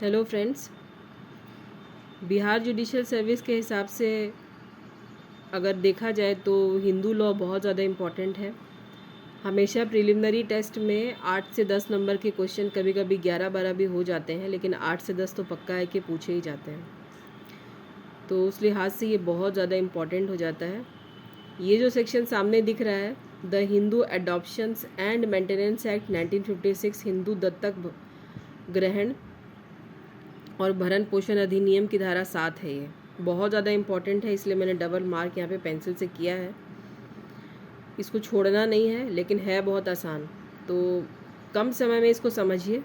Hello friends, Bihar judicial service के हिसाब से अगर देखा जाए तो हिंदू लॉ बहुत ज़्यादा इम्पॉर्टेंट है। हमेशा प्रिलिमिनरी टेस्ट में 8 से 10 नंबर के क्वेश्चन, कभी कभी 11-12 भी हो जाते हैं, लेकिन 8 से 10 तो पक्का है कि पूछे ही जाते हैं। तो उस लिहाज से ये बहुत ज़्यादा इम्पॉर्टेंट हो जाता है। ये जो सेक्शन सामने दिख रहा है, the Hindu adoptions and maintenance act 1956, Hindu दत्तक ग्रहण और भरण पोषण अधिनियम की धारा 7 है। ये बहुत ज़्यादा इम्पॉर्टेंट है, इसलिए मैंने डबल मार्क यहाँ पे पेंसिल से किया है। इसको छोड़ना नहीं है, लेकिन है बहुत आसान, तो कम समय में इसको समझिए।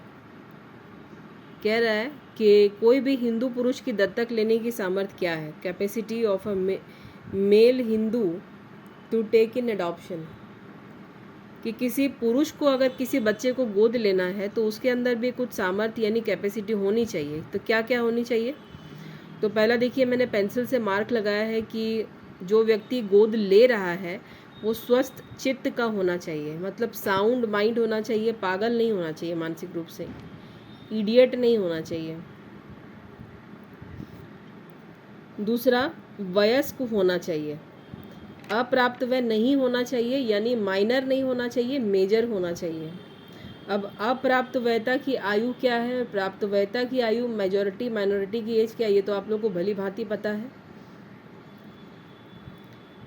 कह रहा है कि कोई भी हिंदू पुरुष की दत्तक लेने की सामर्थ्य क्या है। Capacity of a male Hindu to take in adoption, कि किसी पुरुष को अगर किसी बच्चे को गोद लेना है तो उसके अंदर भी कुछ सामर्थ्य यानी कैपेसिटी होनी चाहिए। तो क्या क्या होनी चाहिए? तो पहला देखिए, मैंने पेंसिल से मार्क लगाया है कि जो व्यक्ति गोद ले रहा है वो स्वस्थ चित्त का होना चाहिए, मतलब साउंड माइंड होना चाहिए, पागल नहीं होना चाहिए मानसिक रूप से, इडियट नहीं होना चाहिए। दूसरा, वयस्क होना चाहिए। अप्राप्त वय नहीं होना चाहिए, यानी माइनर नहीं होना चाहिए, मेजर होना चाहिए। अब अप्राप्त वयता की आयु क्या है, प्राप्त वयता की आयु, मेजॉरिटी माइनॉरिटी की एज क्या है, ये तो आप लोग को भली भांति पता है।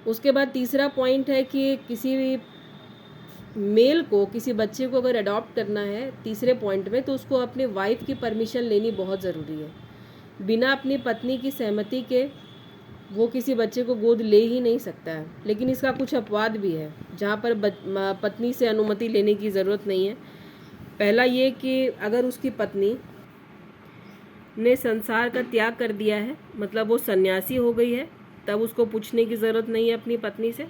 उसके बाद तीसरा पॉइंट है कि किसी भी मेल को, किसी बच्चे को अगर अडॉप्ट करना है तीसरे पॉइंट में, तो उसको अपने वाइफ की परमिशन लेनी बहुत ज़रूरी है। बिना अपनी पत्नी की सहमति के वो किसी बच्चे को गोद ले ही नहीं सकता है। लेकिन इसका कुछ अपवाद भी है जहाँ पर पत्नी से अनुमति लेने की ज़रूरत नहीं है। पहला ये कि अगर उसकी पत्नी ने संसार का त्याग कर दिया है, मतलब वो सन्यासी हो गई है, तब उसको पूछने की ज़रूरत नहीं है अपनी पत्नी से।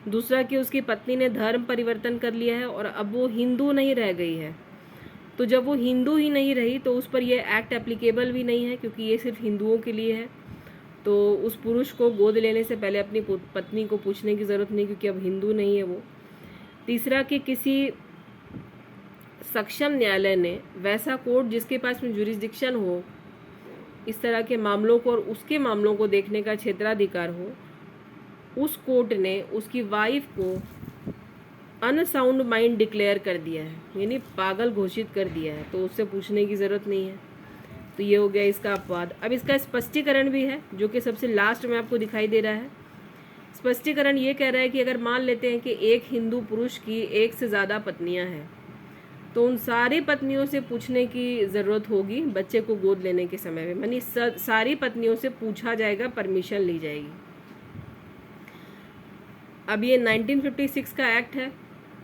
दूसरा कि उसकी पत्नी ने धर्म परिवर्तन कर लिया है और अब वो हिंदू नहीं रह गई है, तो जब वो हिंदू ही नहीं रही तो उस पर यह एक्ट एप्लीकेबल भी नहीं है, क्योंकि ये सिर्फ हिंदुओं के लिए है। तो उस पुरुष को गोद लेने से पहले अपनी पत्नी को पूछने की ज़रूरत नहीं, क्योंकि अब हिंदू नहीं है वो। तीसरा कि किसी सक्षम न्यायालय ने वैसा कोर्ट जिसके पास में जुरिस्डिक्शन हो इस तरह के मामलों को और उसके मामलों को देखने का क्षेत्राधिकार हो, उस कोर्ट ने उसकी वाइफ को अनसाउंड माइंड डिक्लेयर कर दिया है, यानी पागल घोषित कर दिया है, तो उससे पूछने की ज़रूरत नहीं है। तो ये हो गया इसका अपवाद। अब इसका स्पष्टीकरण भी है, जो कि सबसे लास्ट में आपको दिखाई दे रहा है। स्पष्टीकरण ये कह रहा है कि अगर मान लेते हैं कि एक हिंदू पुरुष की एक से ज़्यादा पत्नियां हैं, तो उन सारी पत्नियों से पूछने की ज़रूरत होगी बच्चे को गोद लेने के समय में, यानी सारी पत्नियों से पूछा जाएगा, परमिशन ली जाएगी। अब ये 1956 का एक्ट है।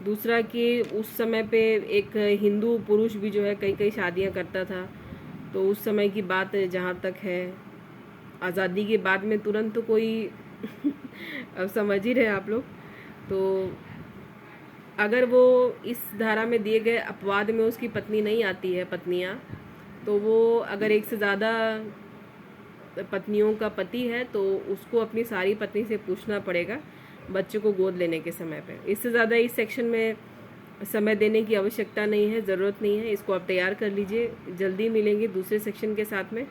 दूसरा कि उस समय पे एक हिंदू पुरुष भी जो है कई कई शादियां करता था, तो उस समय की बात जहाँ तक है, आज़ादी के बाद में तुरंत तो कोई अब समझ ही रहे आप लोग। तो अगर वो इस धारा में दिए गए अपवाद में उसकी पत्नी नहीं आती है, पत्नियाँ, तो वो अगर एक से ज़्यादा पत्नियों का पति है तो उसको अपनी सारी पत्नी से पूछना पड़ेगा बच्चे को गोद लेने के समय पे। इससे ज़्यादा इस सेक्शन में समय देने की आवश्यकता नहीं है, ज़रूरत नहीं है। इसको आप तैयार कर लीजिए, जल्दी मिलेंगे दूसरे सेक्शन के साथ में।